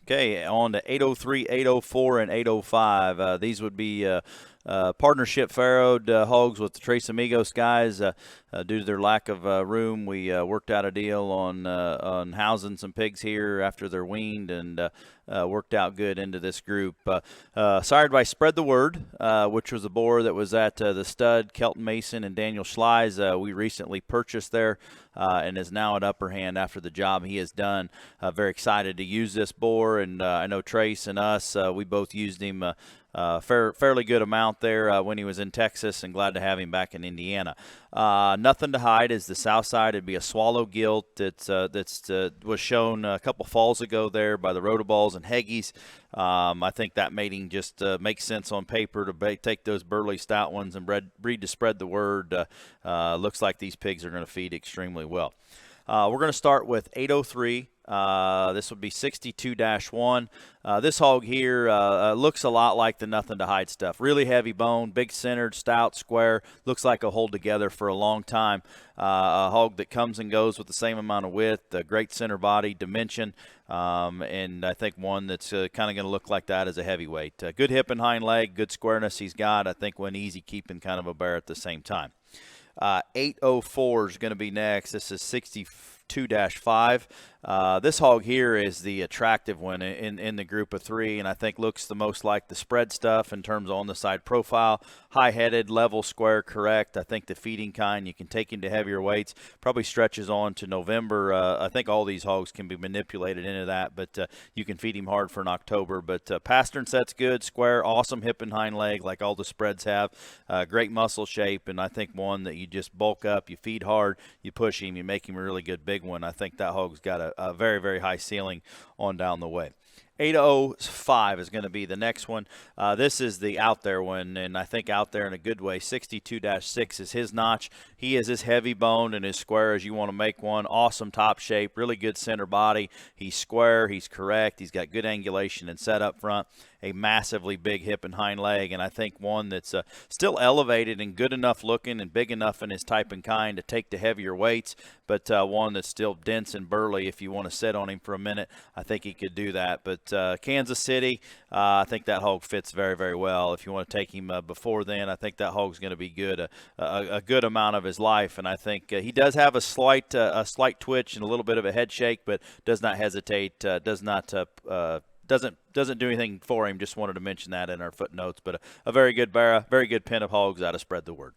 Okay, on to 803, 804, and 805. These would be partnership farrowed hogs with the Tres Amigos guys. Due to their lack of room, we worked out a deal on housing some pigs here after they're weaned, and worked out good into this group. Sired by Spread the Word, which was a boar that was at the stud, Kelton Mason and Daniel Schleiz. We recently purchased there and is now at Upper Hand after the job he has done. Very excited to use this boar, and I know Trace and us, we both used him fairly good amount there when he was in Texas, and glad to have him back in Indiana. Nothing to Hide is the south side. It'd be a swallow gilt that was shown a couple falls ago there by the Rotoballs and Heggies. I think that mating just makes sense on paper to take those burly stout ones and breed to Spread the Word. Looks like these pigs are going to feed extremely well. We're going to start with 803. This would be 62-1. This hog here looks a lot like the Nothing to Hide stuff. Really heavy bone, big centered, stout, square. Looks like a hold together for a long time. A hog that comes and goes with the same amount of width, a great center body, dimension, and I think one that's kind of going to look like that as a heavyweight. Good hip and hind leg, good squareness he's got. I think one easy keeping kind of a bear at the same time. 804 is going to be next. This is 62-5. This hog here is the attractive one in the group of three, and I think looks the most like the spread stuff in terms of on the side profile. High-headed, level, square, correct. I think the feeding kind, you can take him to heavier weights. Probably stretches on to November. I think all these hogs can be manipulated into that, but you can feed him hard for an October. But pastern set's good, square, awesome hip and hind leg like all the spreads have. Great muscle shape, and I think one that you just bulk up, you feed hard, you push him, you make him a really good big one. I think that hog's got a very, very high ceiling on down the way. 805 is going to be the next one. This is the out there one, and I think out there in a good way. 62-6 is his notch. He is as heavy boned and as square as you want to make one. Awesome top shape, really good center body. He's square, he's correct, he's got good angulation and set up front. A massively big hip and hind leg, and I think one that's still elevated and good enough looking and big enough in his type and kind to take the heavier weights, but one that's still dense and burly. If you want to sit on him for a minute, I think he could do that. But Kansas City, I think that hog fits very, very well. If you want to take him before then, I think that hog's going to be good, a good amount of his life, and I think he does have a slight twitch and a little bit of a head shake, but does not hesitate, doesn't do anything for him. Just wanted to mention that in our footnotes. But a very good bear, very good pen of hogs out of Spread the Word.